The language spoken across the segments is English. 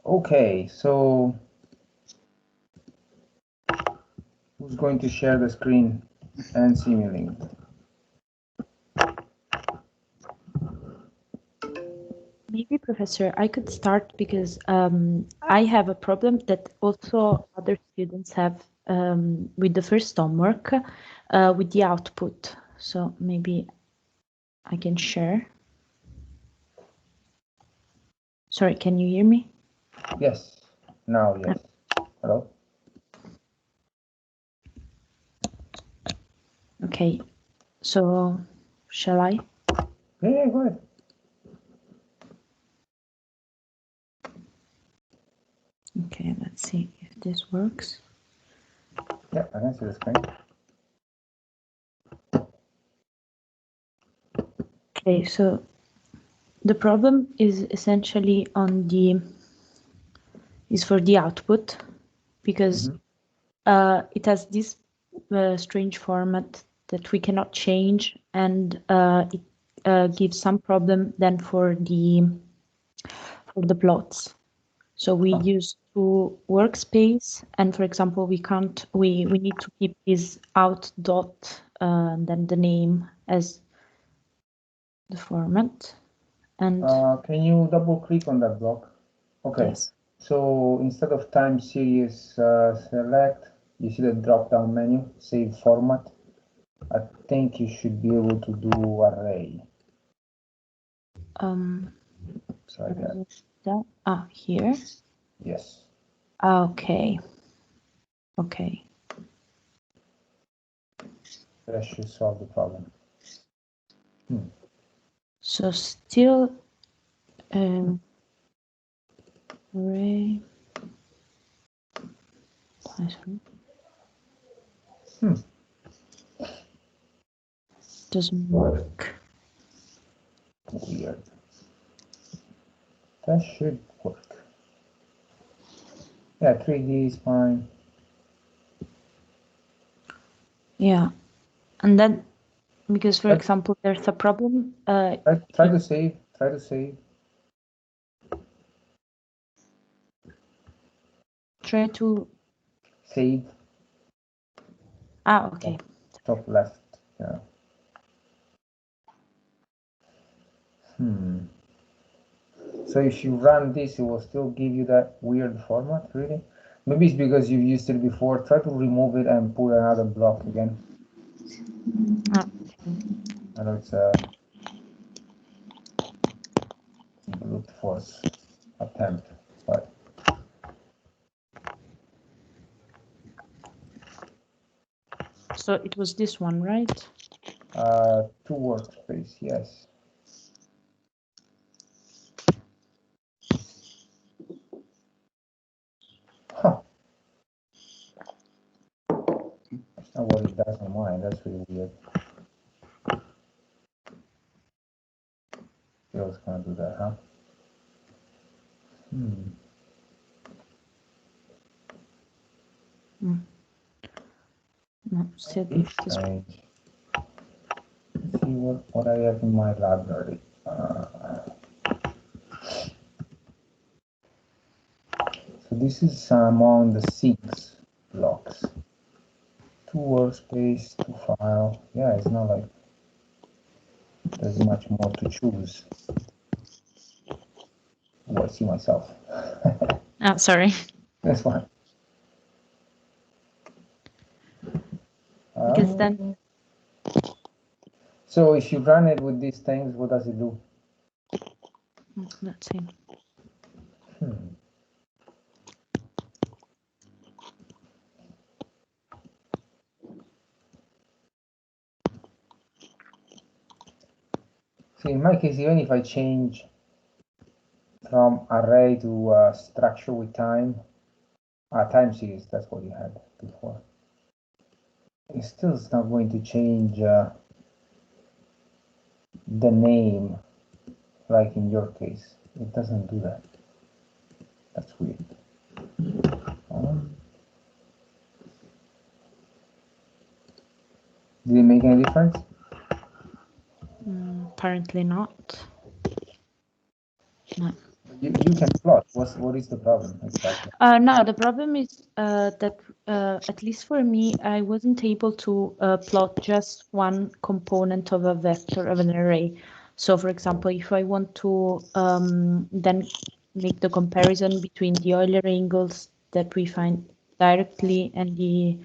Okay, so who's going to share the screen and Simulink? Maybe, Professor, I could start because I have a problem that also other students have with the first homework with the output. So maybe I can share. Sorry, can you hear me? Yes, now yes. Hello? Okay, so shall I? Yeah, go ahead. Okay, let's see if this works. Yeah, I can see the screen. Okay, so the problem is essentially is for the output because it has this strange format that we cannot change, and it gives some problem then for the plots. So we use two workspace, and for example, we need to keep this out dot then the name as the format. And can you double click on that block? Okay. yes. So instead of time series select, you see the drop down menu, save format. I think you should be able to do array. Try that. Here. Yes. Okay. Okay. That should solve the problem. So still array Python doesn't work. Weird. That should work. Yeah, 3D is fine. Yeah, and then because for example there's a problem. Try to save. Try to save. Try to Save. Okay. Top left. Yeah. So if you run this, it will still give you that weird format, really? Maybe it's because you've used it before. Try to remove it and put another block again. I know it's a brute force attempt, but So it was this one, right? two workspace, yes. Huh. That's not what it does on mine. That's really weird. It was gonna do that, huh? No, still It's strange. Let's see what I have in my library. So this is among the 6 blocks. 2 workspace, 2 file. Yeah, it's not like there's much more to choose. Oh, I see myself. Sorry. That's fine. Because then. So if you run it with these things, what does it do? Let's see. So in my case, even if I change from array to structure with time series, that's what you had before, it still is not going to change the name like in your case. It doesn't do that. That's weird. Did it make any difference? Apparently not. No. You can plot. What is the problem exactly? No, the problem is that at least for me, I wasn't able to plot just one component of a vector of an array. So, for example, if I want to then make the comparison between the Euler angles that we find directly and the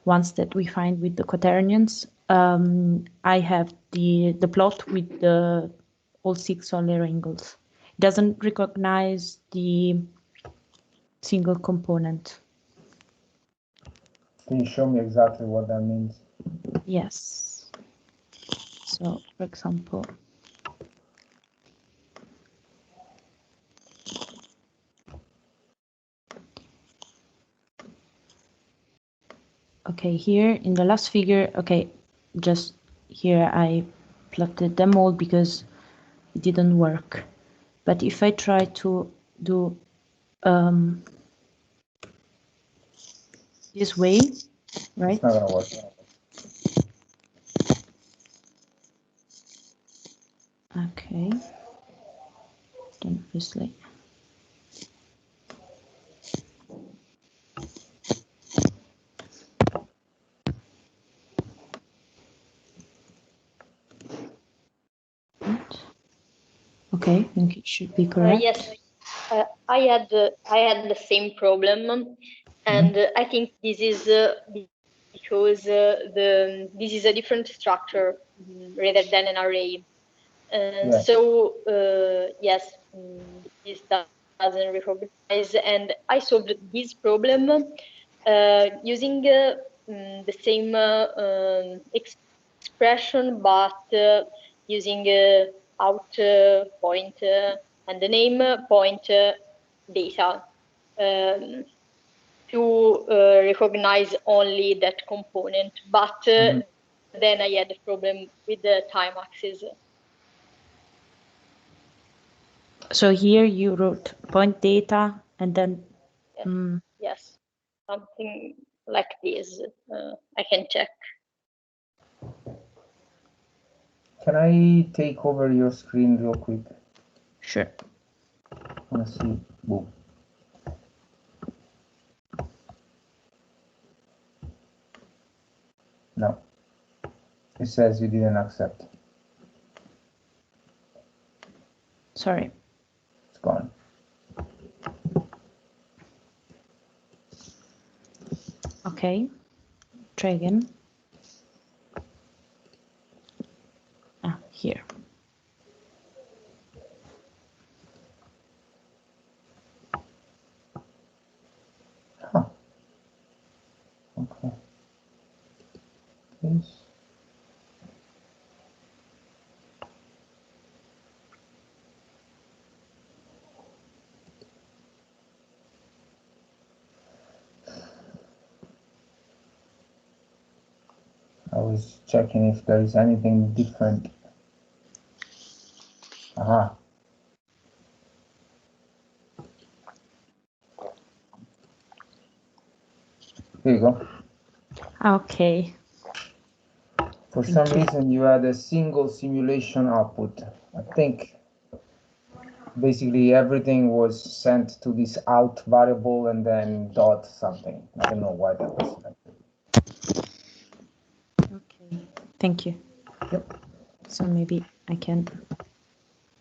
ones that we find with the quaternions, I have the plot with the all 6 Euler angles. It doesn't recognize the single component. Can you show me exactly what that means? Yes. So, for example, okay, here in the last figure, okay, just here I plotted them all because it didn't work. But if I try to do this way, right? It's not gonna work. Okay. Then obviously. Okay, I think it should be correct. Yes, I had the same problem, and I think this is because this is a different structure rather than an array. Yes. So yes, this doesn't recognize, and I solved this problem using the same expression, but using out point and the name point data to recognize only that component. But then I had a problem with the time axis. So here you wrote point data and then yes, something like this. I can check. Can I take over your screen real quick? Sure. I wanna see. Boom. No. It says you didn't accept. Sorry. It's gone. Okay. Try again. Here. Huh. Okay. Please. I was checking if there is anything different. Aha. Here you go. Okay. For some reason, you had a single simulation output. I think basically everything was sent to this out variable and then dot something. I don't know why that was selected. Okay. Thank you. Yep. So maybe I can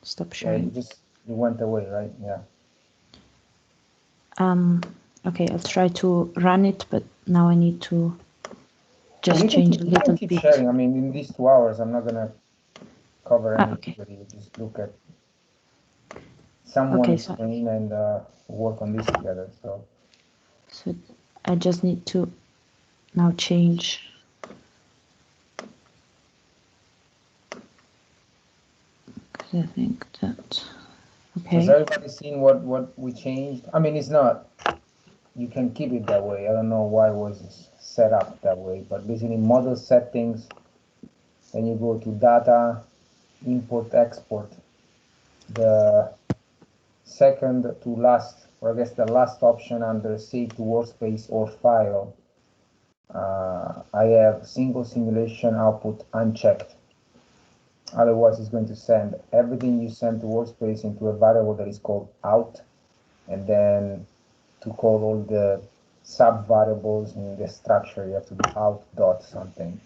stop sharing. Yeah, you went away, right? Yeah. Okay, I'll try to run it, but now I need to just change a little keep bit. sharing. I mean, in these 2 hours, I'm not gonna cover anything. Okay. But you just look at someone's screen and work on this together. So I just need to now change. Because I think that. Okay. Has everybody seen what we changed? I mean, it's not. You can keep it that way. I don't know why it was set up that way, but basically model settings. Then you go to data, import, export. The second to last, or I guess the last option under save to workspace or file. I have single simulation output unchecked. Otherwise, it's going to send everything you send to workspace into a variable that is called out, and then to call all the sub variables in the structure, you have to do out dot something.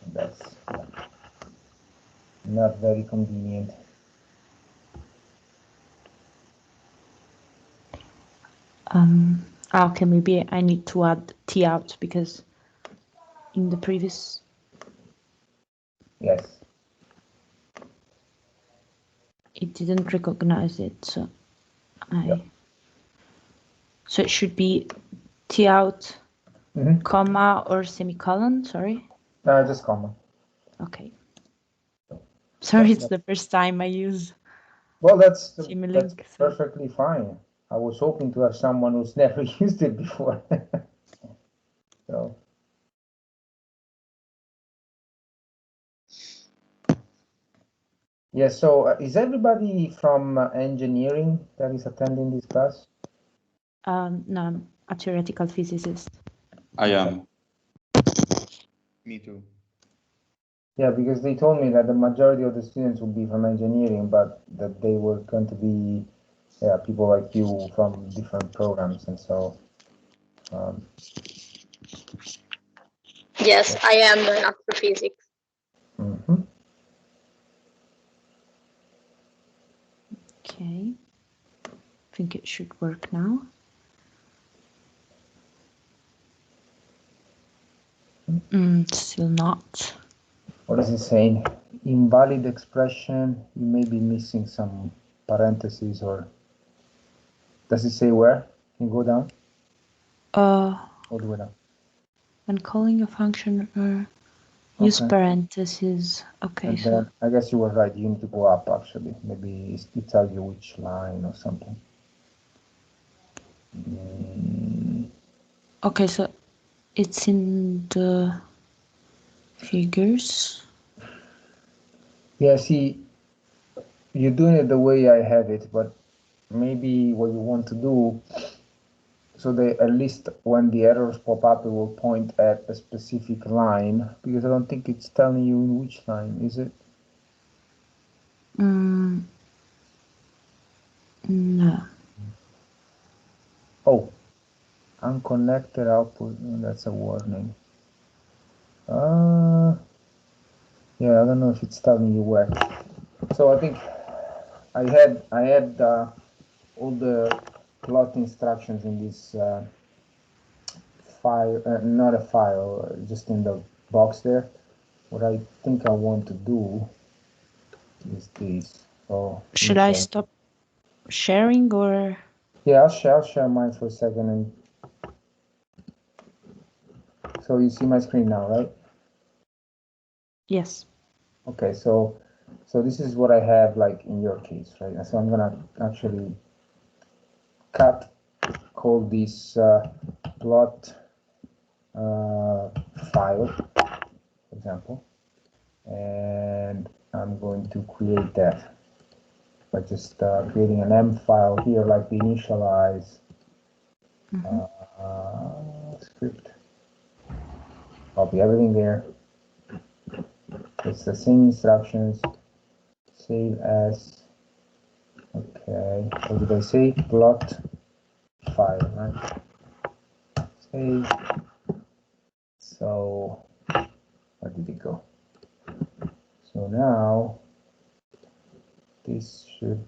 And that's not very convenient. Okay, maybe I need to add T out because in the previous. Yes. It didn't recognize it, so Yep. So it should be T out, Mm-hmm. comma or semicolon, sorry? No, just comma. Okay. Sorry, it's the first time I use that's Simulink. perfectly fine. I was hoping to have someone who's never used it before. So. Yeah, so is everybody from engineering that is attending this class? No, I'm a theoretical physicist. I am. Me too. Yeah, because they told me that the majority of the students would be from engineering, but that they were going to be people like you from different programs, and so. Yes, I am in astrophysics. Mm-hmm. Okay. I think it should work now. Still not. What is it saying? Invalid expression. You may be missing some parentheses, or does it say where? Can you go down? All the way down. When calling a function or use parentheses. Okay, and then I guess you were right. You need to go up actually. Maybe it tells you which line or something. Okay, so it's in the figures. Yeah, see, you're doing it the way I have it, but maybe what you want to do, so that at least when the errors pop up, it will point at a specific line, because I don't think it's telling you in which line, is it? No. Oh, unconnected output, that's a warning. Yeah, I don't know if it's telling you where. So I think I had all the plot instructions in this file, not a file, just in the box there. What I think I want to do is this. So should I stop sharing or? Yeah, I'll share mine for a second. And so you see my screen now, right? Yes. Okay, so this is what I have like in your case, right? And so I'm gonna actually call this plot file, for example, and I'm going to create that by just creating an M file here, like the initialize script. Copy everything there. It's the same instructions. Save as. Okay, what did I say? Plot file, right? Save. So, where did it go? So now, this should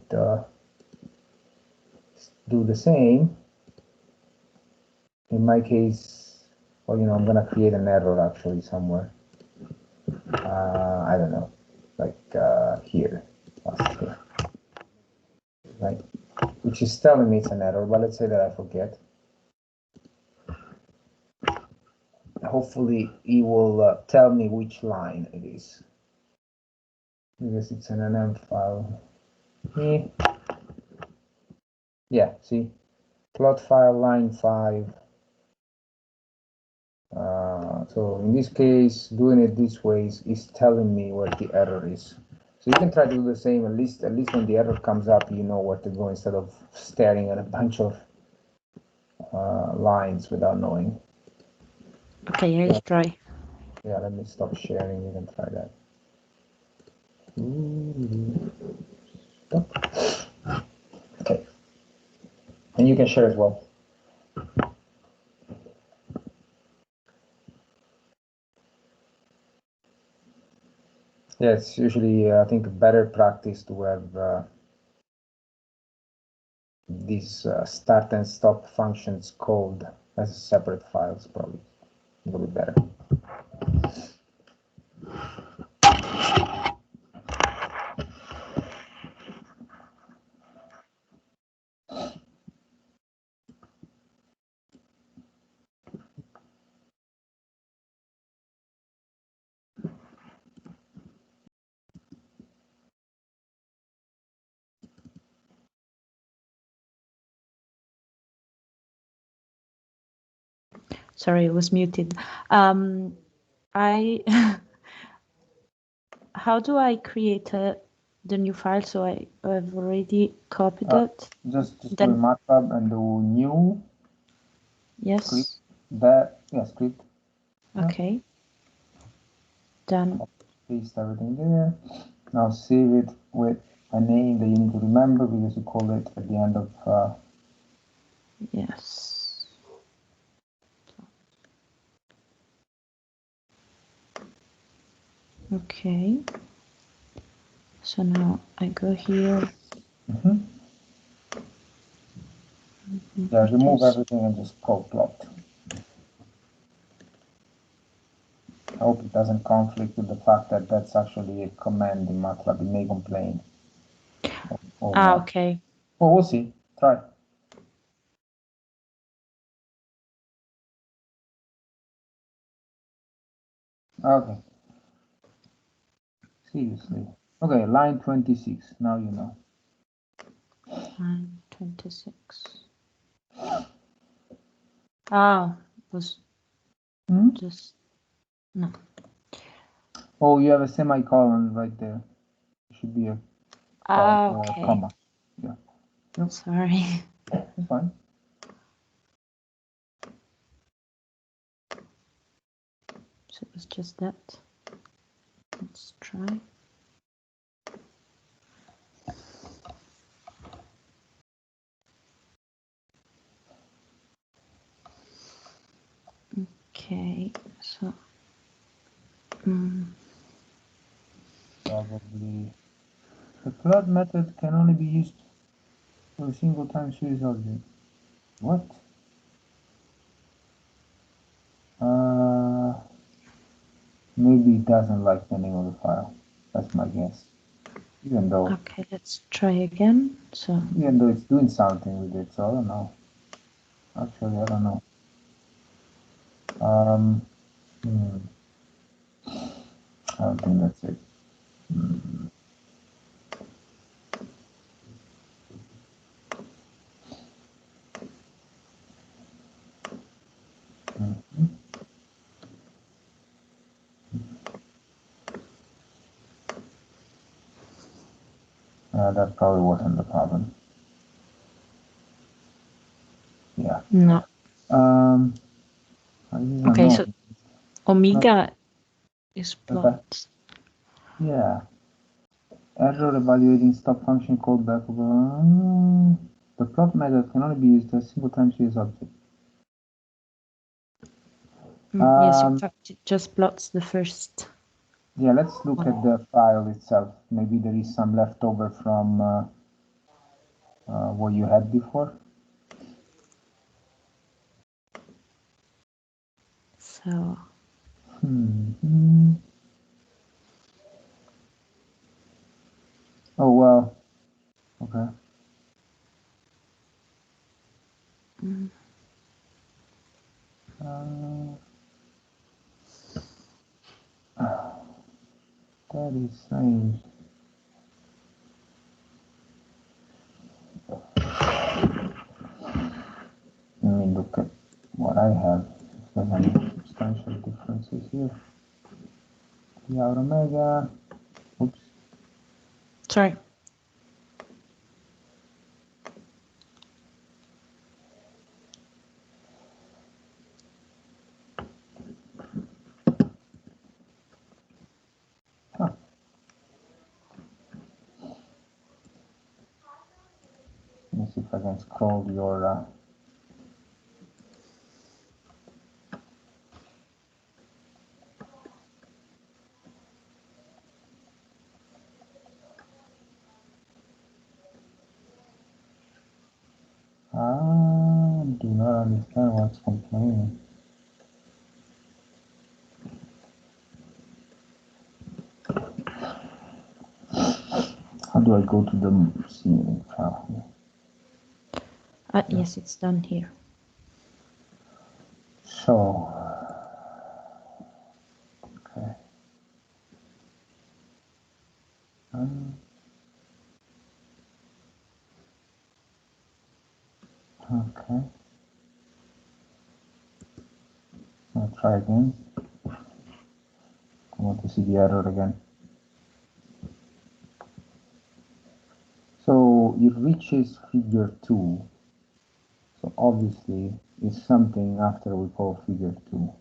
do the same. In my case, well, I'm gonna create an error actually somewhere. I don't know, like here, right? Which is telling me it's an error, but let's say that I forget. Hopefully, it will tell me which line it is, because it's an NM file. Yeah, see, plot file line 5. So in this case, doing it this way is telling me where the error is. So you can try to do the same. At least when the error comes up, you know where to go instead of staring at a bunch of lines without knowing. Okay, I'll try. Yeah, let me stop sharing. You can try that. Okay. And you can share as well. Yeah, it's usually, I think, a better practice to have these start and stop functions called as separate files, probably a little bit better. Sorry, it was muted. How do I create the new file? So I've already copied it. Just Then, do MATLAB and do new. Yes. Script. That, yeah, script. Okay. Yeah. Done. Paste everything there. Now save it with a name that you need to remember because you call it at the end of. Yes. Okay. So now I go here. Yeah, remove everything and just call plot. I hope it doesn't conflict with the fact that that's actually a command in MATLAB. It may complain. Okay. Well, we'll see. Try. Okay. Seriously. Okay, line 26. Now you know. Line 26. Was just no. Oh, you have a semicolon right there. It should be a Okay. comma. Yeah. Yep. Sorry. It's fine. So it was just that. Let's try. Okay, so Probably the plot method can only be used for a single time series object. What? Maybe it doesn't like the name of the file. That's my guess. Even though. Okay, let's try again. So even though it's doing something with it, so I don't know. Actually, I don't know. I don't think that's it. That probably wasn't the problem. Yeah. no. Okay, so omega is plot. Yeah. Error evaluating stop function called back. The plot method can only be used as single time series object. Yes, in fact, it just plots the first. Yeah, let's look at the file itself. Maybe there is some leftover from what you had before. So. Oh, well. Okay. That is strange. Let me look at what I have. If there's any substantial differences here. Yeah, omega. Oops. Sorry. if I can scroll your do not understand what's complaining. How do I go to the Simulink file? Yes, it's done here. So, okay. Okay. I'll try again. I want to see the error again. So it reaches figure 2. So obviously it's something after we call figure 2.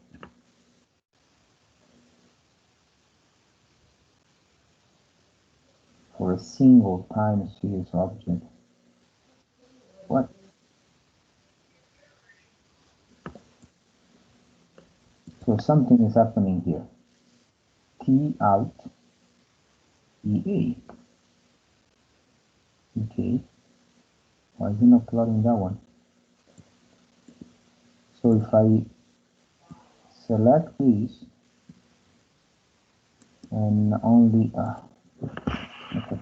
For a single time series object. What? So something is happening here. T out EA. Okay. Why is it not plotting that one? So if I select this and only okay,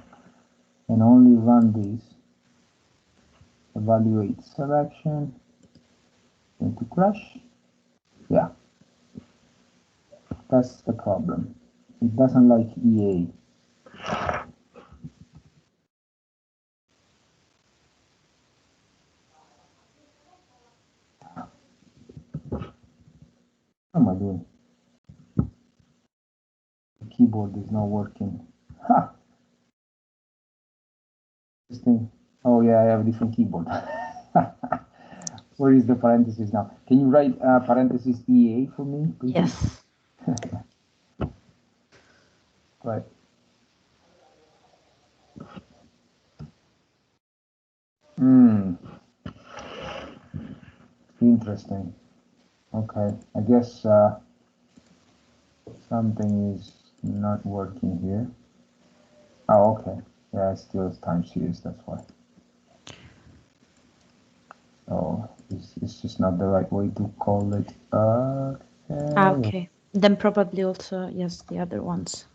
and only run this, evaluate selection, going to crash. Yeah, that's the problem. It doesn't like EA. What am I doing? The keyboard is not working. Ha! This thing. Oh yeah, I have a different keyboard. Where is the parenthesis now? Can you write parenthesis EA for me, please? Yes. Right. Interesting. Okay, I guess something is not working here. Oh, okay. Yeah, it's still time series, that's why. So it's just not the right way to call it. Okay. Then probably also, yes, the other ones.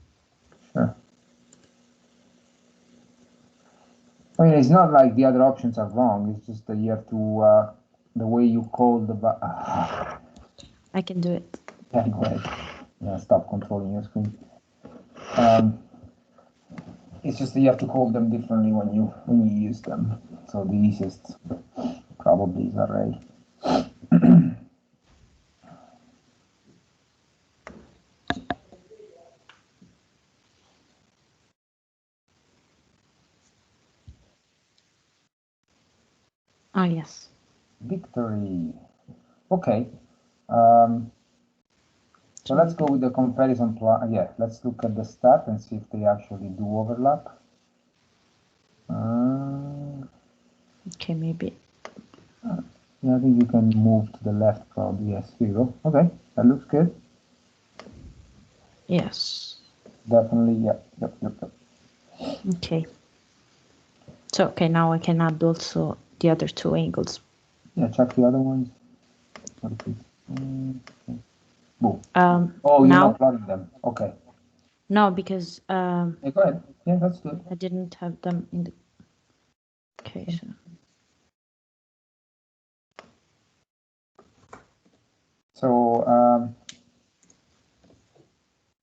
Sure. I mean, it's not like the other options are wrong. It's just that you have to, the way you call the I can do it. Yeah, go ahead. Yeah, stop controlling your screen. It's just that you have to call them differently when you use them. So the easiest probably is array. Ah, yes. Victory. Okay. So let's go with the comparison plan. Yeah, let's look at the stat and see if they actually do overlap. Okay, maybe. Yeah, I think you can move to the left probably. Yes, here you go. Okay, that looks good. Yes. Definitely, yeah. Yep. Okay. So, okay, now I can add also the other two angles. Yeah, check the other ones. What is it? Okay. Boom. Oh, you're now? not plotting them. Okay. No, because Yeah, go ahead. Yeah, that's good. I didn't have them in the. Okay, so. So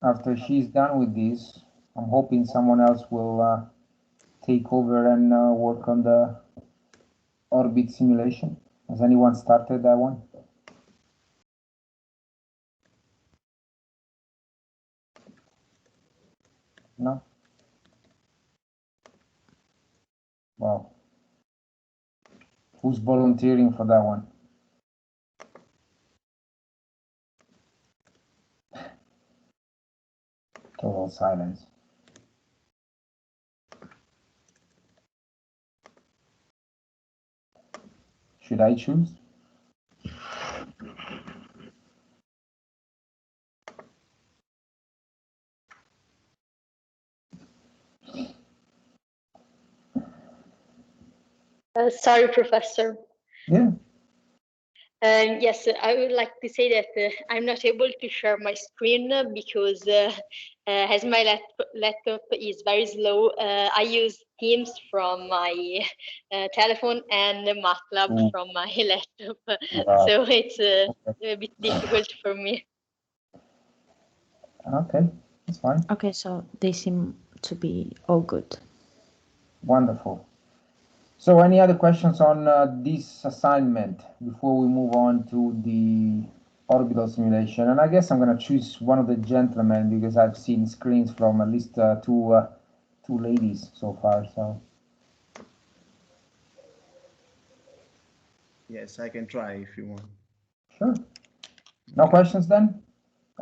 after she's done with this, I'm hoping someone else will take over and work on the orbit simulation. Has anyone started that one? No? Wow. Who's volunteering for that one? Total silence. did I choose? Sorry, Professor. Yeah. Yes, I would like to say that I'm not able to share my screen because as my laptop is very slow, I use Teams from my telephone and MATLAB from my laptop. So it's a bit difficult for me. Okay, that's fine. Okay, so they seem to be all good. Wonderful. So any other questions on this assignment before we move on to the orbital simulation? And I guess I'm going to choose one of the gentlemen because I've seen screens from at least two ladies so far. So yes, I can try if you want. Sure. No questions then?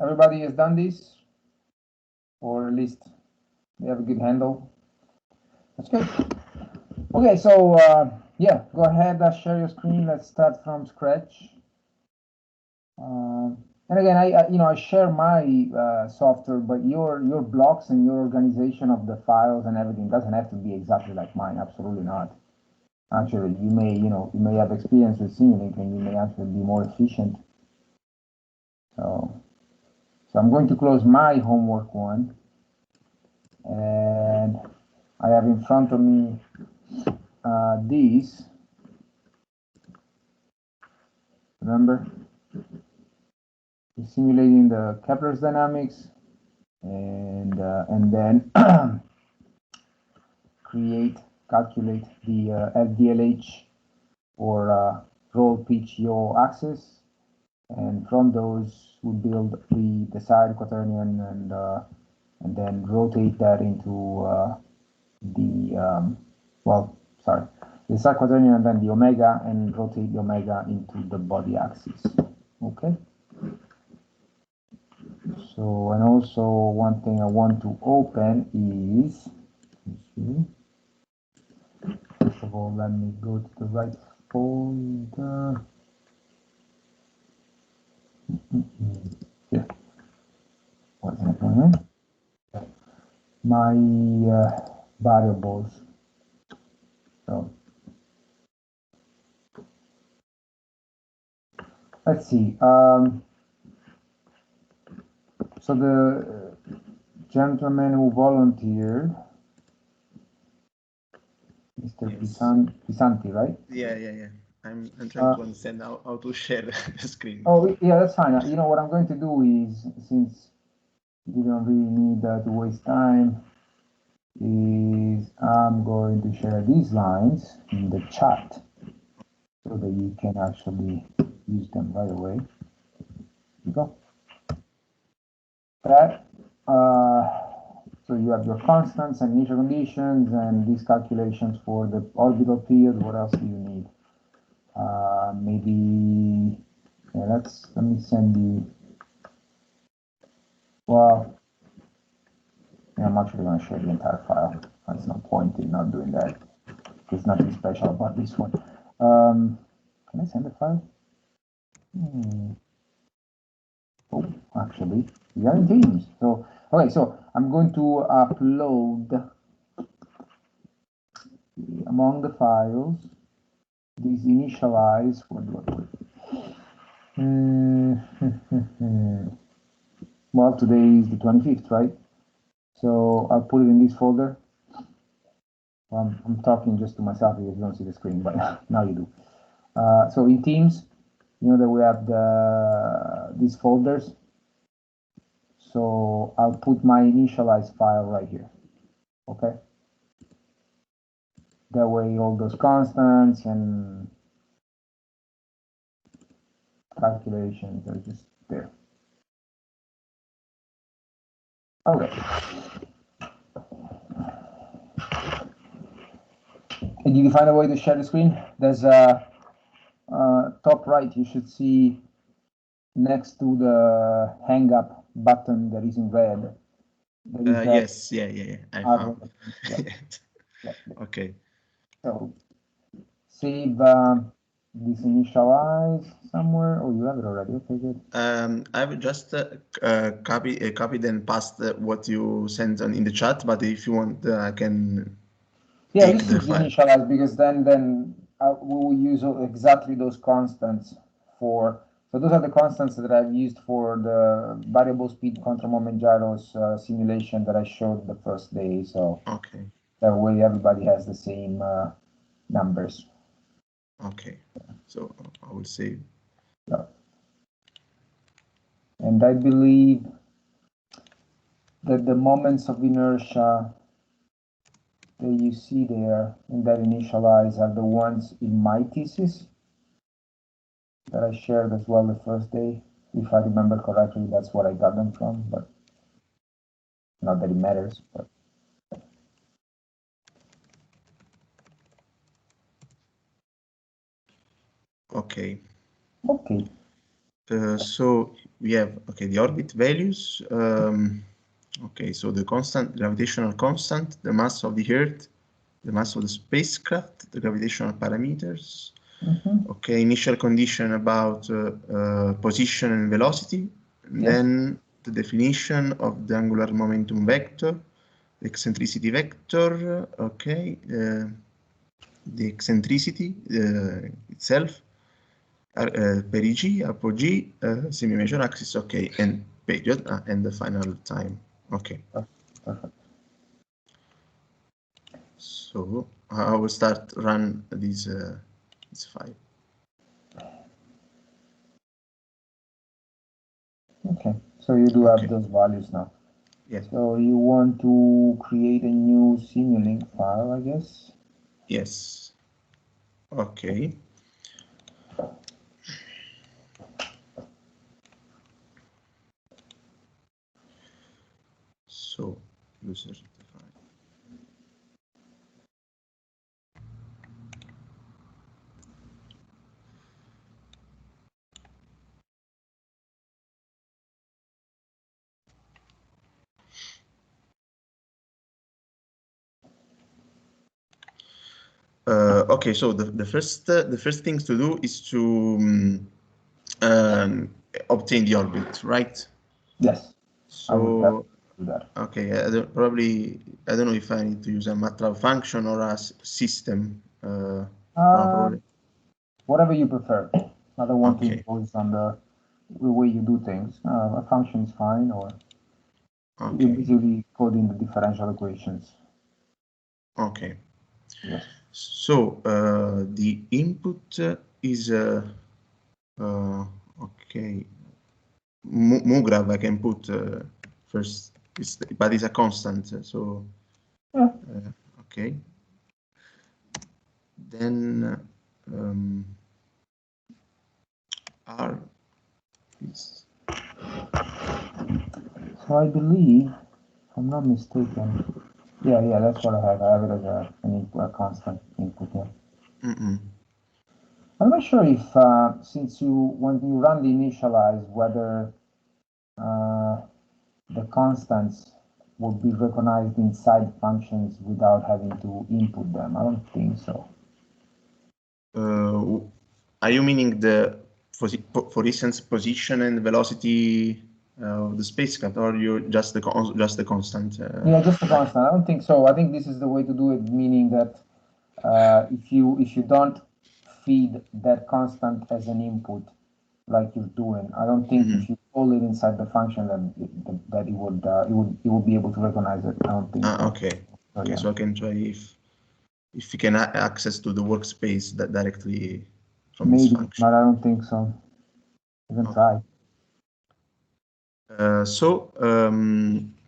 Everybody has done this? Or at least they have a good handle? That's good. Okay, so yeah, go ahead, share your screen. Let's start from scratch. And again, I share my software, but your blocks and your organization of the files and everything doesn't have to be exactly like mine. Absolutely not. Actually, you may have experience with Simulink, and you may actually be more efficient. So I'm going to close my homework one, and I have in front of me these. Remember, we're simulating the Kepler's dynamics, and then calculate the LDLH or roll pitch yaw axis, and from those we build the side quaternion and then rotate that into the side quaternion and then the omega, and rotate the omega into the body axis. Okay. So, and also one thing I want to open is, first of all, let me go to the right folder. Yeah. What's happening? My variables. So let's see. So the gentleman who volunteered, Mr. Yes. Pisanti, right? Yeah. I'm trying to understand how to share the screen. Oh, yeah, that's fine. You know what I'm going to do is, since you don't really need to waste time, is I'm going to share these lines in the chat so that you can actually use them right away. Here you go. That so you have your constants and initial conditions and these calculations for the orbital period. What else do you need? Maybe let me send you. Well, yeah, I'm actually going to share the entire file. There's no point in not doing that. There's nothing special about this one. Can I send the file? Oh, actually, we are in Teams. So, okay, so I'm going to upload among the files these initialize. What do I put? Well, today is the 25th, right? So I'll put it in this folder. I'm talking just to myself because you don't see the screen, but now you do. So in Teams, you know that we have these folders. So I'll put my initialized file right here. Okay. That way, all those constants and calculations are just there. Okay. And did you find a way to share the screen? There's top right, you should see next to the hang up button that is in red. Yes, yeah. I found. Yeah. Okay. So save this initialize somewhere? Oh, you have it already. Okay, good. I will just copied and passed what you sent in the chat. But if you want, I can. Yeah, take let's the use file. initialize, because then we will use exactly those constants for. So those are the constants that I've used for the variable speed contra moment gyros simulation that I showed the first day. So Okay. that way everybody has the same numbers. Okay. So I will save. Yeah. And I believe that the moments of inertia that you see there in that initialize are the ones in my thesis that I shared as well the first day. If I remember correctly, that's what I got them from, but not that it matters. But Okay. okay. So we have the orbit values. Okay, so the constant, gravitational constant, the mass of the Earth, the mass of the spacecraft, the gravitational parameters. Okay, initial condition about position and velocity. And then the definition of the angular momentum vector, the eccentricity vector. Okay, the eccentricity itself. Perigee, apogee, semi-major axis, okay, and period, and the final time, okay. Perfect. So I will start run this file. Okay, so you do have those values now. Yes. So you want to create a new Simulink file, I guess? Yes. Okay. So user define. Okay, so the first things to do is to obtain the orbit, right? Yes. So do that. okay, I don't know if I need to use a MATLAB function or a system. Probably. Whatever you prefer. I don't want to Okay. impose on the way you do things. A function is fine, or you Okay. basically code in the differential equations. Okay. Yes. So the input is okay. Mugrav I can put first, but it's a constant. So Yeah. okay. Then R is. So I believe, if I'm not mistaken, yeah, that's what I have. I have it as a constant input. Yeah. I'm not sure if since when you run the initialize, whether the constants would be recognized inside functions without having to input them. I don't think so. Are you meaning for instance, position and velocity of the spacecraft, or you just the constant? Yeah, just the constant. I don't think so. I think this is the way to do it, meaning that if you don't feed that constant as an input, like you're doing, I don't think if you call it inside the function that it would be able to recognize it. I don't think so. Okay. So, okay, yeah. so I can try if you can access to the workspace that directly from this Maybe, function. but I don't think so. You can try. So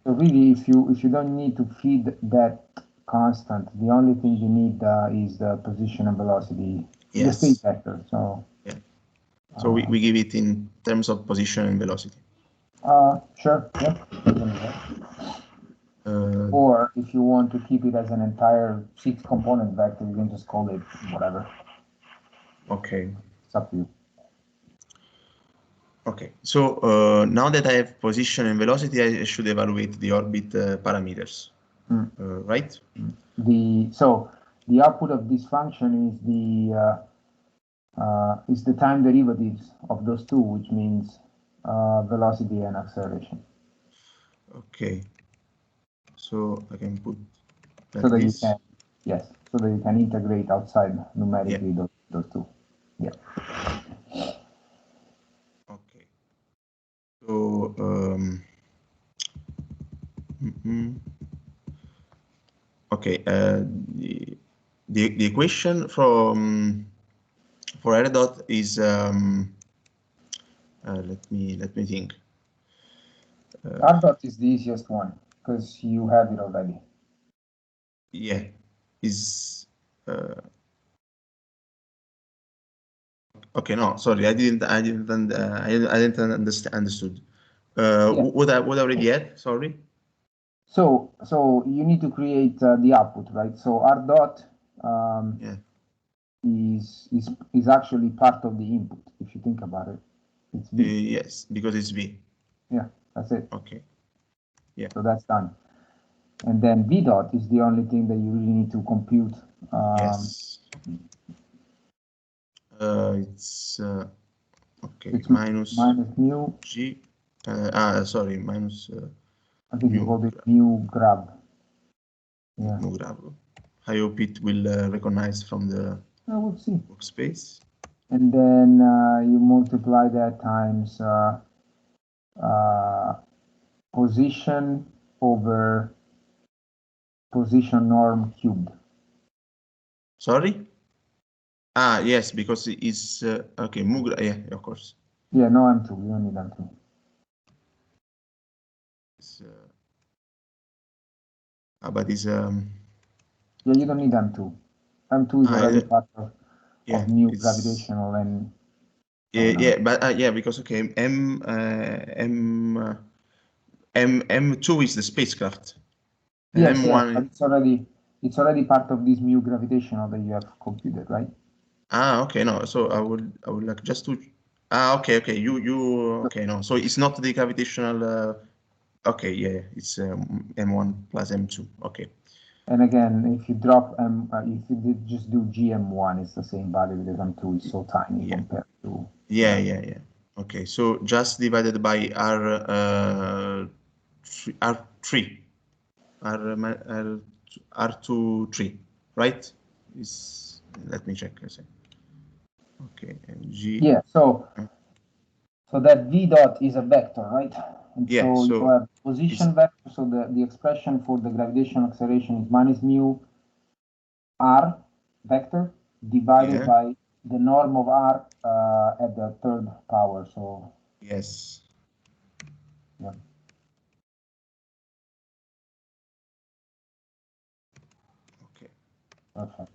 really, if you don't need to feed that constant, the only thing you need is the position and velocity, the space vector. So yeah. So we give it in terms of position and velocity. Sure. Yeah. Or if you want to keep it as an entire 6-component vector, you can just call it whatever. Okay. It's up to you. Okay. So now that I have position and velocity, I should evaluate the orbit parameters, right? So the output of this function is is the time derivatives of those two, which means velocity and acceleration. Okay. So I can put like So that this. you can, yes, so that you can integrate outside numerically those two. Yeah. Okay. So okay, the equation from for R dot is let me think. R dot is the easiest one because you have it already. Yeah, is okay. No, sorry, I didn't understood. Yeah. What I already had? Sorry. So you need to create the output, right? So R dot Yeah. is actually part of the input. If you think about it, it's V. Yes, because it's V. Yeah, that's it. Okay. Yeah. So that's done. And then V dot is the only thing that you really need to compute. Yes. It's okay. It's Minus mu. G. Sorry, minus. I think you mu called it mu grab. Yeah. Mu grab. I hope it will recognize from the We'll see. workspace. And then you multiply that times position over position norm cubed. Sorry? Yes, because it's okay. Mugra, yeah, of course. Yeah, no M2. You don't need M2. It's, but it's Yeah, you don't need M2. M2 is already part of mu gravitational and. Yeah, but yeah, because okay, M2 is the spacecraft. And Yes, M1 but it's already part of this mu gravitational that you have computed, right? Okay, no. So I would like just to okay, you okay, no. So it's not the gravitational okay, yeah, it's M1 plus M2. Okay. And again, if you drop if you did just do GM1, it's the same value because M2 is so tiny compared to. Yeah. Okay, so just divided by R R3 R2 3, right? Is let me check. Okay, and G. Yeah, so that V dot is a vector, right? And Yeah, so you have position it's, vector. So the expression for the gravitational acceleration is minus mu R vector divided by the norm of R at the third power. So yes. yeah. Okay. Perfect.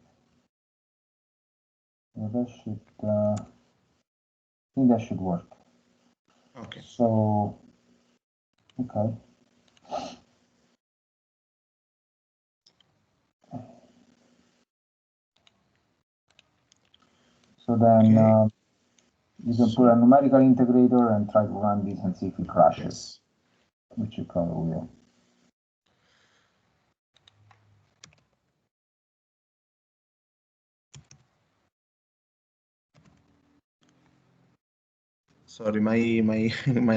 Yeah, that should. I think that should work. Okay. So, okay. So then you can put a numerical integrator and try to run this and see if it crashes, which you probably will. Sorry, my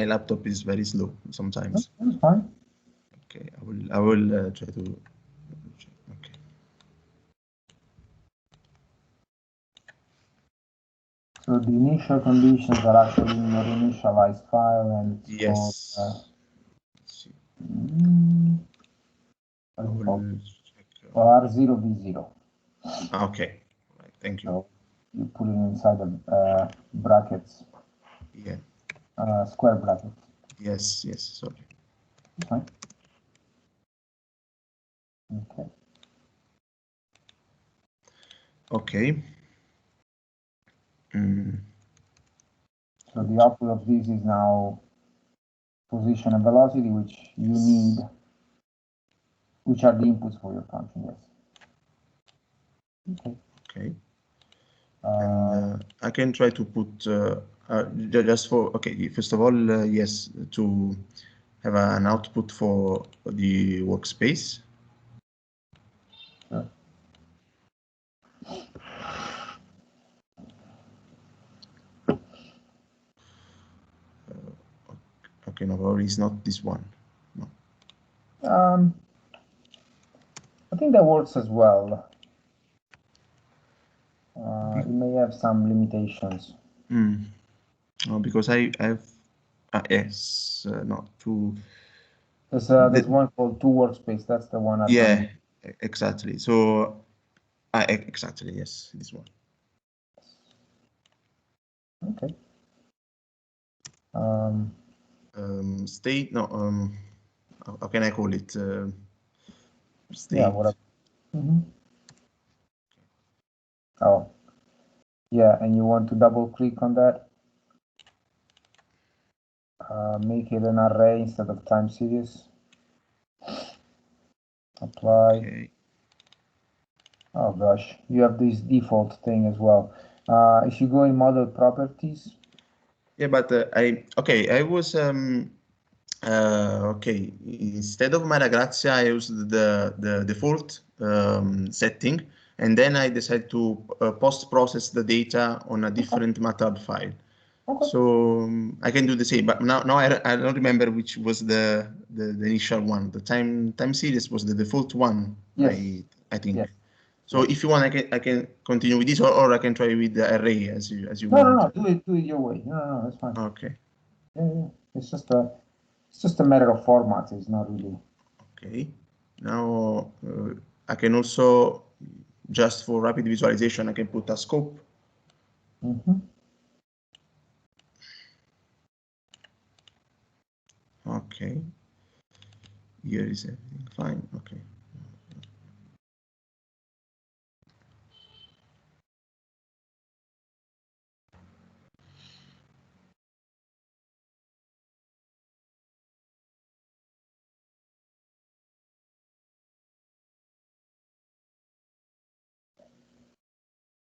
laptop is very slow sometimes. That's fine. Okay, I will try to. Okay. So the initial conditions are actually in your initialized file, and it's called. R0V0. Okay, right. Thank you. So you put it inside the brackets. Yeah. Square brackets. Yes. Sorry. Okay. Okay. Okay. So the output of this is now position and velocity, which you need, which are the inputs for your function. Yes. Okay. And I can try to put just for okay. First of all, yes, to have an output for the workspace. Sure. Okay, no, probably it's not this one. No. I think that works as well. It may have some limitations. No, because I have yes, not two. There's one called two workspace. That's the one. Yeah, exactly. So, exactly, yes, this one. Okay. State, no, how can I call it? State. Yeah, whatever. Oh, yeah, and you want to double click on that. Make it an array instead of time series. Apply. Okay. Oh gosh, you have this default thing as well. If you go in model properties. Yeah, but I was okay. Instead of Mara Grazia, I used the default setting, and then I decided to post-process the data on a different MATLAB file. Okay. So I can do the same, but now I don't remember which was the initial one. The time series was the default one. Yes. I think. Yes. So if you want, I can continue with this, or I can try with the array as you want. No, do it your way. No, that's fine. Okay. Yeah. It's just a matter of format. It's not really. Okay. Now I can also, just for rapid visualization, I can put a scope. Okay. Here is everything fine. Okay.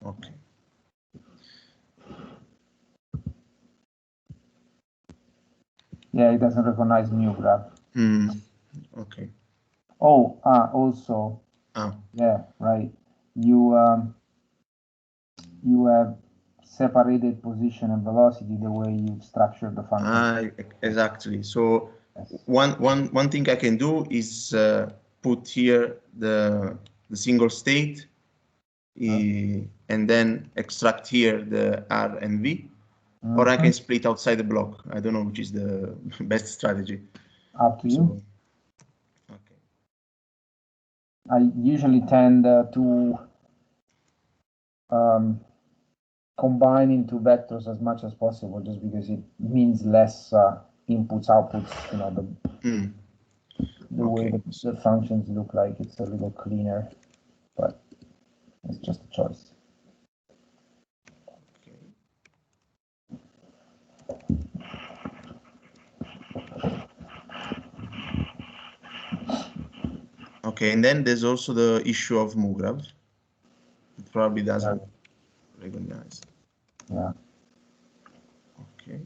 Okay. Yeah, it doesn't recognize new graph. Okay. Oh, also. Yeah, right. You have separated position and velocity the way you've structured the function. Exactly. So yes. One thing I can do is put here the single state, and then extract here the R and V, or I can split outside the block. I don't know which is the best strategy. Up to you. Okay. I usually tend to combine into vectors as much as possible, just because it means less inputs, outputs. You know, the way the functions look like. It's a little cleaner, but it's just a choice. Okay, and then there's also the issue of MuGraph. It probably doesn't recognize. Yeah. Okay.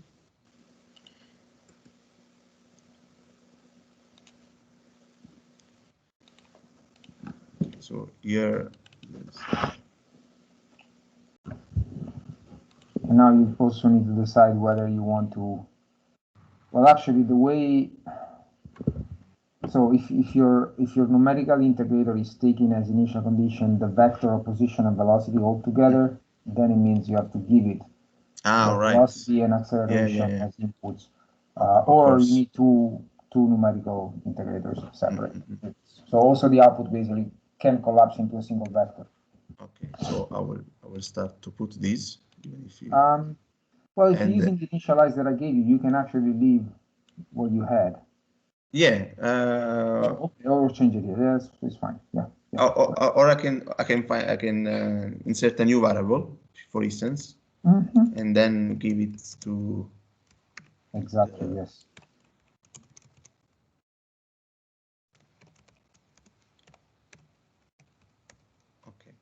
So here. And now you also need to decide whether you want to. Well, actually, the way. So if your numerical integrator is taking as initial condition the vector of position and velocity all together, then it means you have to give it velocity and acceleration as inputs, or you need two numerical integrators separate. So also the output basically can collapse into a single vector. Okay, so I will start to put these. Well, if you're using the initialize that I gave you, you can actually leave what you had. Yeah. Okay, or change it here. Yes, it's fine. Yeah. Or I can insert a new variable, for instance, and then give it to. Exactly. Yes. Okay.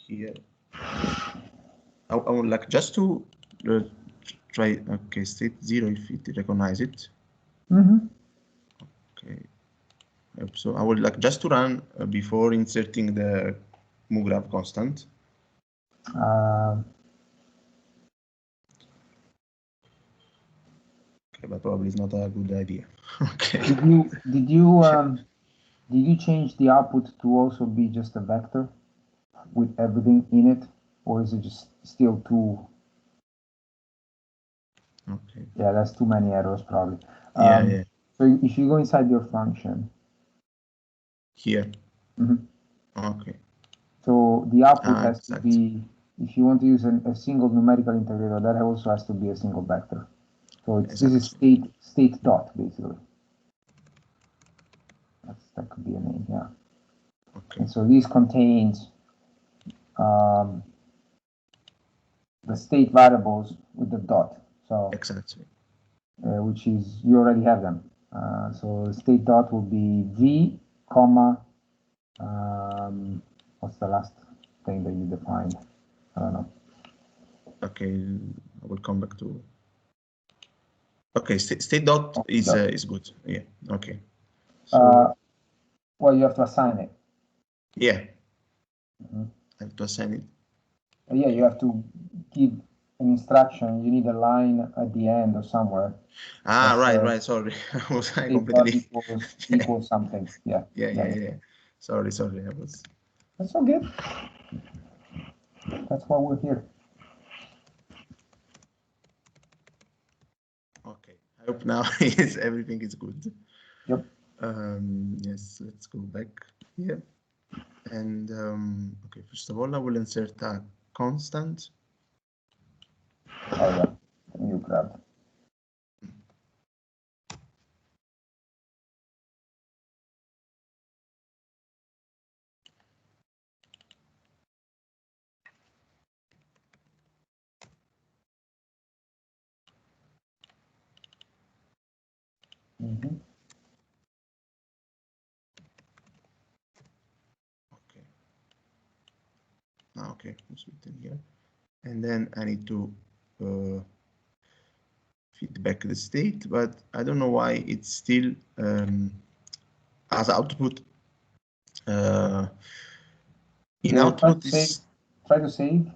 Here. I would like just to try. Okay, state 0 if it recognizes it. Okay. So I would like just to run before inserting the MoGraph constant. Okay, but probably it's not a good idea. Okay. Did you change the output to also be just a vector with everything in it, or is it just still too? Okay. Yeah, that's too many errors probably. Yeah. So if you go inside your function. Here. Mm-hmm. Okay. So the output has exactly. to be, if you want to use a single numerical integrator, that also has to be a single vector. So it's, this is state dot basically. That could be a name, yeah. Okay. And so this contains the state variables with the dot. So exactly. Which is, you already have them. So the state dot will be v, comma, what's the last thing that you defined? I don't know. Okay, I will come back to. Okay, state dot is good. Yeah. Okay. So well, you have to assign it. Yeah. I have to assign it. Yeah, you have to give an instruction. You need a line at the end or somewhere. Right. Sorry, I was completely equals something. Yeah. Yeah. Sorry. I was. That's all good. That's why we're here. Okay. I hope now everything is good. Yep. Yes. Let's go back here. And okay. First of all, I will insert a constant. Oh yeah. You grab. Okay. Okay. It's written here. And then I need to feedback the state, but I don't know why it's still as output. In output is try to save.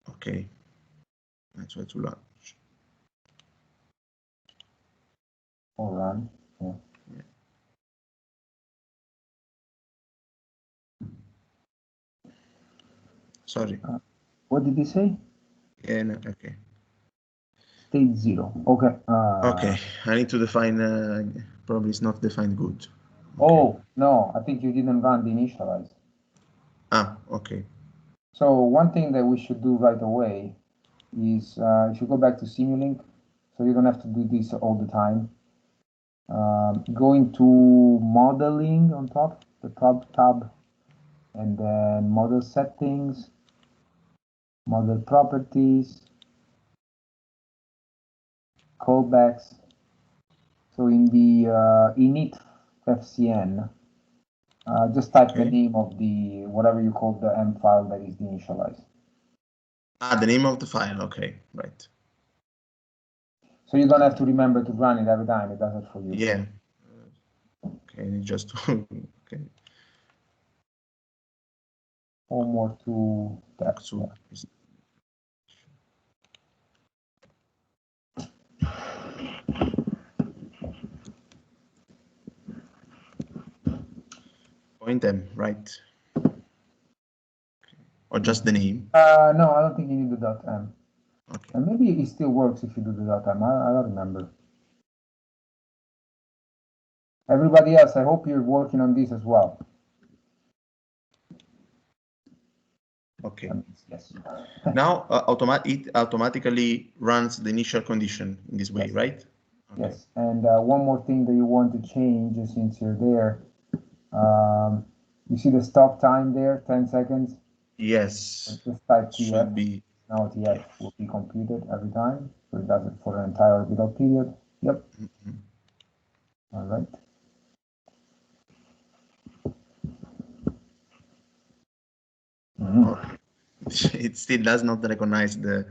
Okay. That's why to launch. Or run. Yeah. Sorry. What did he say? Yeah, no, okay. State 0. Okay. Okay, I need to define, probably it's not defined good. Okay. Oh, no, I think you didn't run the initialize. Okay. So one thing that we should do right away is if you go back to Simulink, so you don't have to do this all the time. Go into modeling on top, the top tab, and then model settings, model properties, callbacks. So in the init FCN, just type the name of the whatever you call the M file that is the initialized. The name of the file. Okay, right. So you don't have to remember to run it every time. It does it for you. Yeah. Okay, just okay. Homework to that. So, point M, right? Or just the name? No, I don't think you need the .m. Okay. And maybe it still works if you do the .m. I don't remember. Everybody else, I hope you're working on this as well. Okay. Yes. Now, it automatically runs the initial condition in this way, yes. right? Okay. Yes. And one more thing that you want to change since you're there. You see the stop time there, 10 seconds? Yes. Just type TF. Should be. Now TF will be computed every time. So it does it for an entire orbital period. Yep. All right. Okay. It still does not recognize the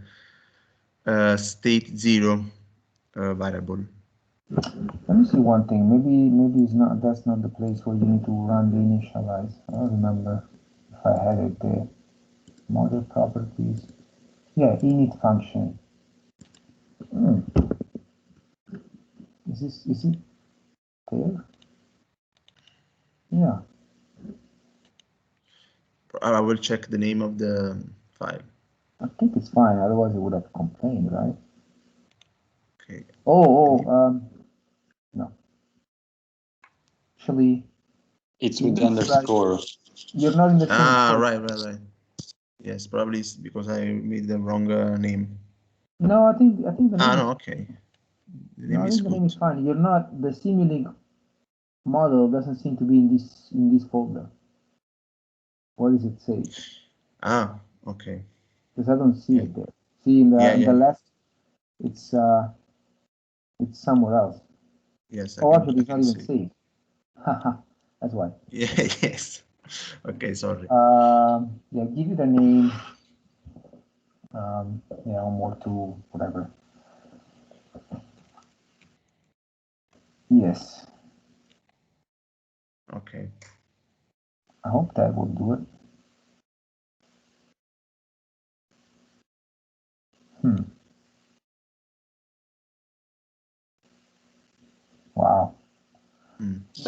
state 0 variable. Let me see one thing. Maybe it's not. That's not the place where you need to run the initialize. I don't remember if I had it there. Model properties. Yeah, init function. Is it there? Yeah. I will check the name of the file. I think it's fine. Otherwise, it would have complained, right? Okay. No. Actually, It's with underscore. You're not in the same place. Right. Yes, probably it's because I made the wrong name. No, I think the name. No, okay. The name I is think the name good. is fine. You're not. The Simulink model doesn't seem to be in this folder. What does it say? Okay. Because I don't see it there. See in the left, it's somewhere else. Yes. Actually, it's not even saved. Haha, that's why. Yeah. Yes. Okay. Sorry. Yeah, give it a name. Yeah, homework 2, whatever. Yes. Okay. I hope that will do it. Wow.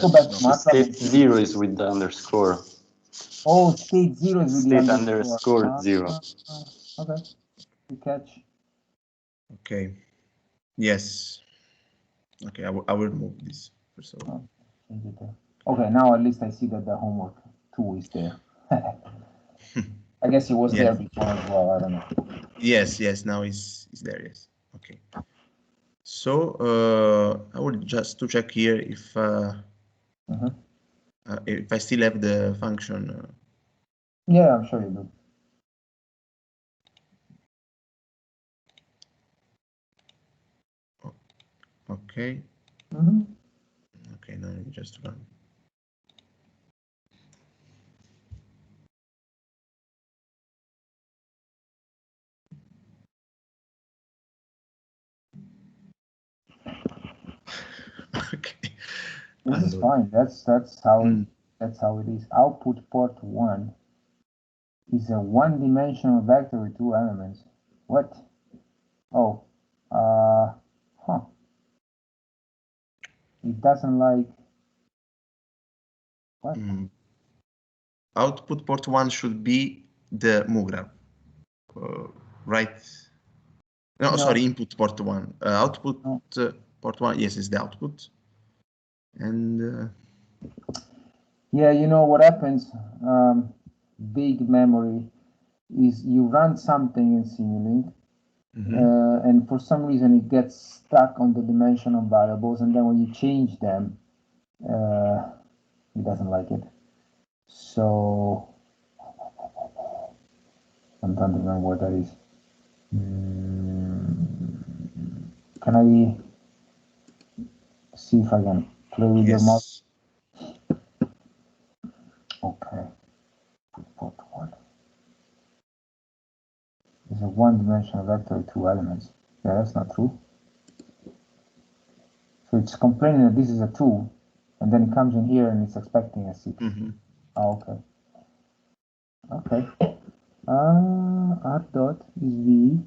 Go back to State 0 is with the underscore. Oh, state 0 is with the State underscore. 0. Okay. Good catch. Okay. Yes. Okay, I will move this first of all. Change it there. Okay, now at least I see that the homework 2 is there. I guess it was there before as well. I don't know. Yes. Now it's there. Yes. Okay. So I will just to check here if I still have the function. Yeah, I'm sure you do. Okay. Okay, now let me just run. Okay. This is fine. That's how it is. Output port 1 is a one-dimensional vector with 2 elements. What? Oh, it doesn't like what? Output port 1 should be the MUGRA, right? No, sorry, input port 1. Output port 1, yes, is the output. And yeah, you know what happens? Big memory is you run something in Simulink, and for some reason it gets stuck on the dimensional variables, and then when you change them, it doesn't like it. So I'm trying to remember what that is. Can I see if I can play with your mouse? Okay. Port 1. It's a one-dimensional vector with 2 elements. Yeah, that's not true. So it's complaining that this is a 2, and then it comes in here and it's expecting a 6. Okay. Okay. R dot is the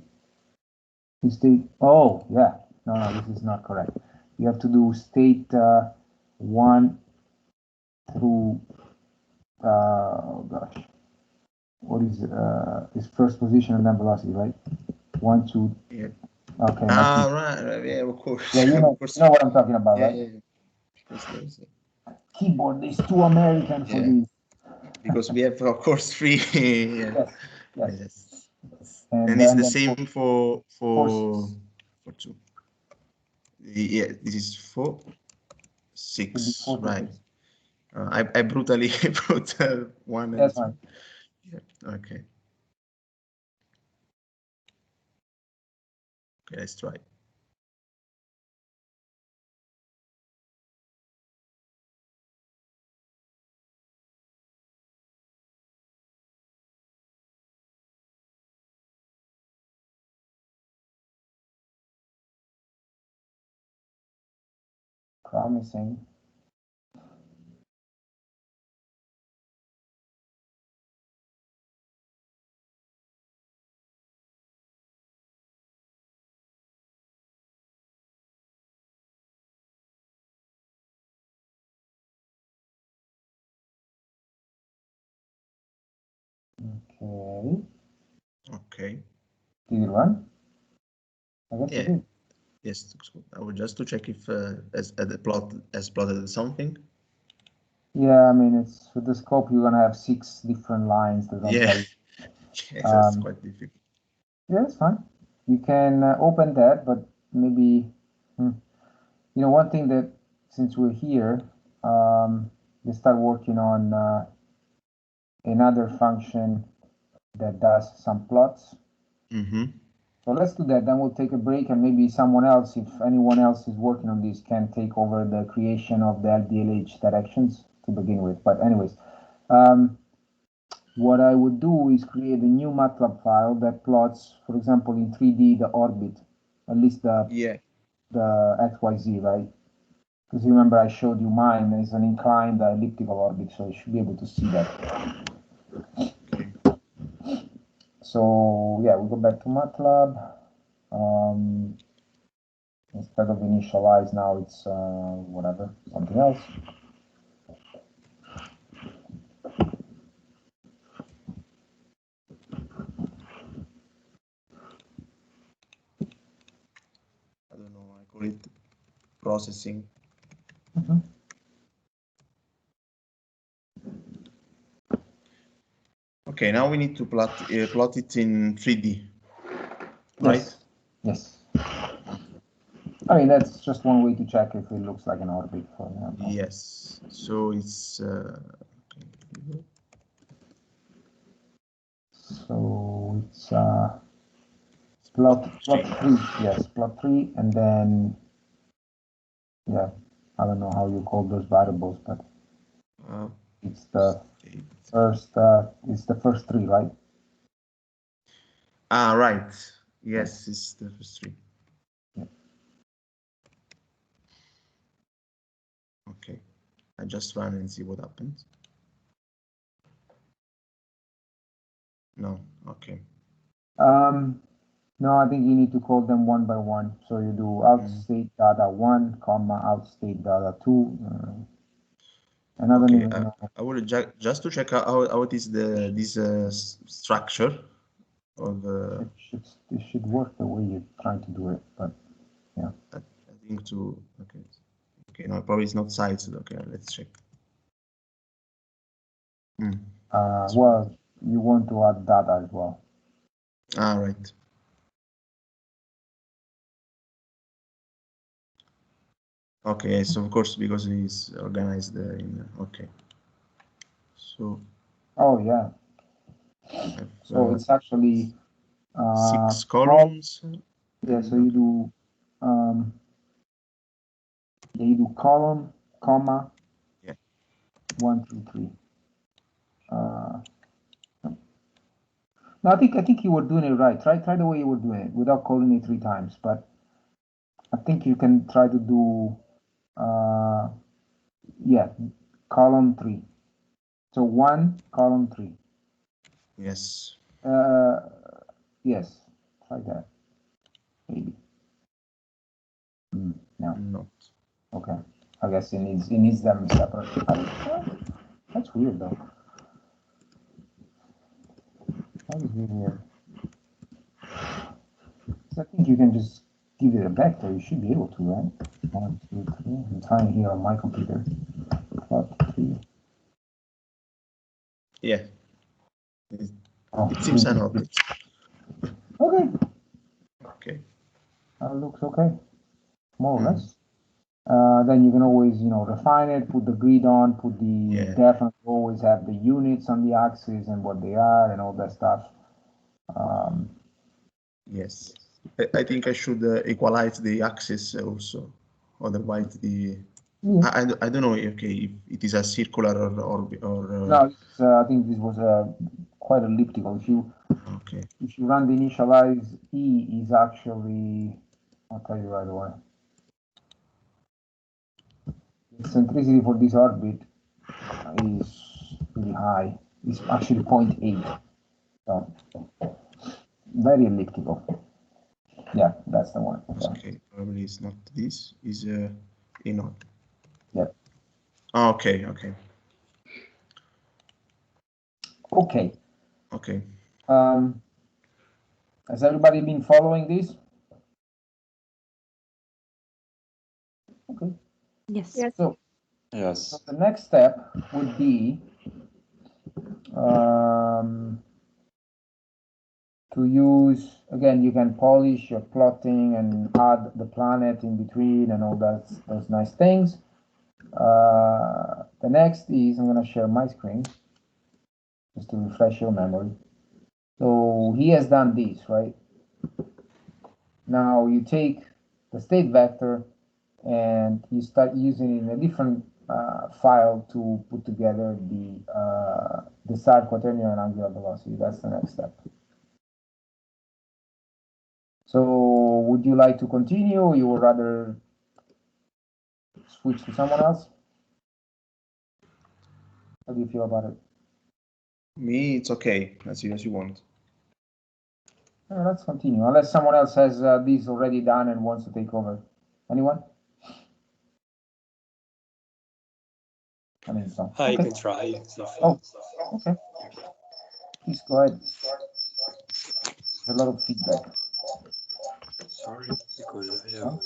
state. Oh, yeah. No, this is not correct. You have to do state 1 through, oh gosh. What is first position and then velocity, right? 1, 2. Yeah. Okay. Right. Yeah, of course. Yeah, you know what I'm talking about, right? Yeah. Keyboard is too American for this. Because we have, of course, 3. Yes. And it's the same for 2. Yeah, this is 4, 6, right? I brutally put 1 and 2. Yeah. Okay. Okay, let's try. promising. Okay. Okay. Did it run? I guess Yeah. it did. Yes. So I would just to check if as the plot has plotted something. Yeah, I mean, it's with the scope, you're gonna have 6 different lines that don't Yeah. tell you. Yes, that's quite difficult. Yeah, it's fine. You can open that, but maybe, you know, one thing that since we're here, they start working on another function that does some plots. Mm-hmm. So let's do that. Then we'll take a break, and maybe someone else, if anyone else is working on this, can take over the creation of the LDLH directions to begin with. But anyways, what I would do is create a new MATLAB file that plots, for example, in 3D the orbit, at least the XYZ, right? Because remember I showed you mine is an inclined elliptical orbit, so you should be able to see that. Okay. So yeah, we go back to MATLAB. Instead of initialize, now it's whatever, something else. I don't know. I call it processing. Okay, now we need to plot it in 3D, right? Yes. I mean, that's just one way to check if it looks like an orbit, for example. Yes. So it's so it's plot 3. Yes, plot 3, and then yeah, I don't know how you call those variables, but it's the first. It's the first 3, right? Ah, right. Yes, it's the first 3. Yeah. Okay, I just run and see what happens. No, okay. No, I think you need to call them one by one. So you do outstate data 1, comma, outstate data 2. And I don't even know. I will just to check how it is this structure of the. It should work the way you're trying to do it, but yeah. I think to okay. No, probably it's not sites. Okay, let's check. Well, you want to add data as well. Ah, right. Okay, so of course because it's organized in okay. So. Oh yeah. So it's actually 6 columns. Yeah. So you do you do column, comma. Yeah. 1, 2, 3. No, I think you were doing it right. Try the way you were doing it without calling it 3 times. But I think you can try to do yeah, column 3. So 1, column 3. Yes. Yes. Try that. Maybe. No. Not. Okay. I guess it needs them separate. That's weird though. That is really weird. So I think you can just give it a vector. You should be able to, right? 1, 2, 3. I'm trying here on my computer. Plot 3. Yeah. It seems an orbit. Okay. Okay. Looks okay, more or less. Then you can always, refine it, put the grid on, put the definitely always have the units on the axis and what they are and all that stuff. Yes, I think I should equalize the axis also. Otherwise, I don't know. Okay, if it is a circular or no, I think this was quite elliptical. If you run the initialize, E is actually, I'll tell you right away. eccentricity for this orbit is really high. It's actually 0.8. So very elliptical. Yeah, that's the one. Okay, probably it's not this. Is A0. Yeah. Oh, okay, okay. Okay. Okay. Has everybody been following this? Okay. Yes. So, Yes. so the next step would be to use, again, you can polish your plotting and add the planet in between and all those nice things. The next is, I'm going to share my screen just to refresh your memory. So he has done this, right? Now you take the state vector and you start using it in a different file to put together the desired quaternion and angular velocity. That's the next step. So would you like to continue, or you would rather switch to someone else? How do you feel about it? Me, it's okay, as you want. Let's continue, unless someone else has this already done and wants to take over. Anyone? I mean, so. I Okay. can try. Oh, okay. Please go ahead. There's a lot of feedback. Sorry, because I have. Huh?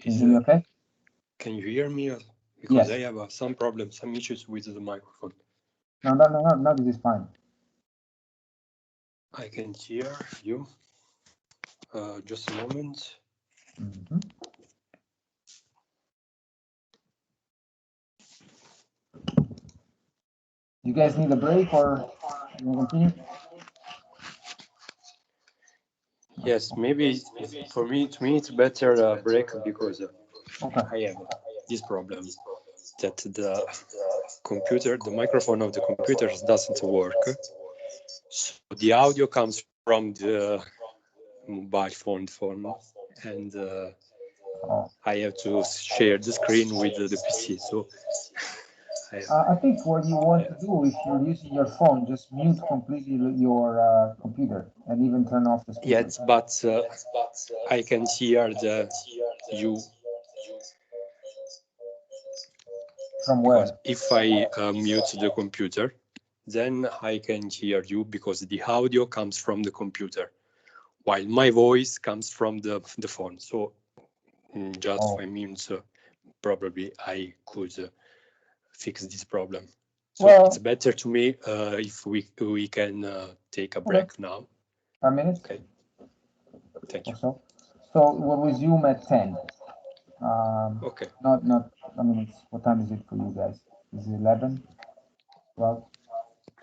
Can you hear me okay? Can you hear me? Because Yes. I have some problems, some issues with the microphone. No, this is fine. I can hear you. Just a moment. Mm-hmm. You guys need a break, or you want to continue? Yes, maybe for me, it's better break because Okay. I have this problem that the computer, the microphone of the computer doesn't work. So the audio comes from the mobile phone, and I have to share the screen with the PC. So I think what you want to do, if you're using your phone, just mute completely your computer and even turn off the speaker. yes, but I can hear you. From where? Because if I mute the computer, then I can hear you because the audio comes from the computer, while my voice comes from the phone. So just 5 minutes, probably I could fix this problem. So well, it's better to me if we can take a break now. 5 minutes? Okay. Thank you. So we'll resume at 10. Okay. Not. I mean, what time is it for you guys? Is it 11? 12?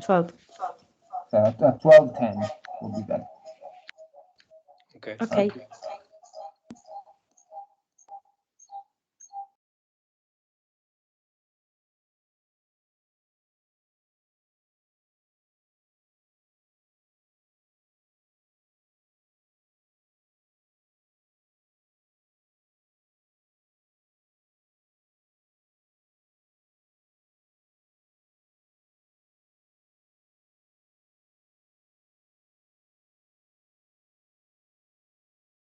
12. 12:10. We'll be back. Okay. Okay.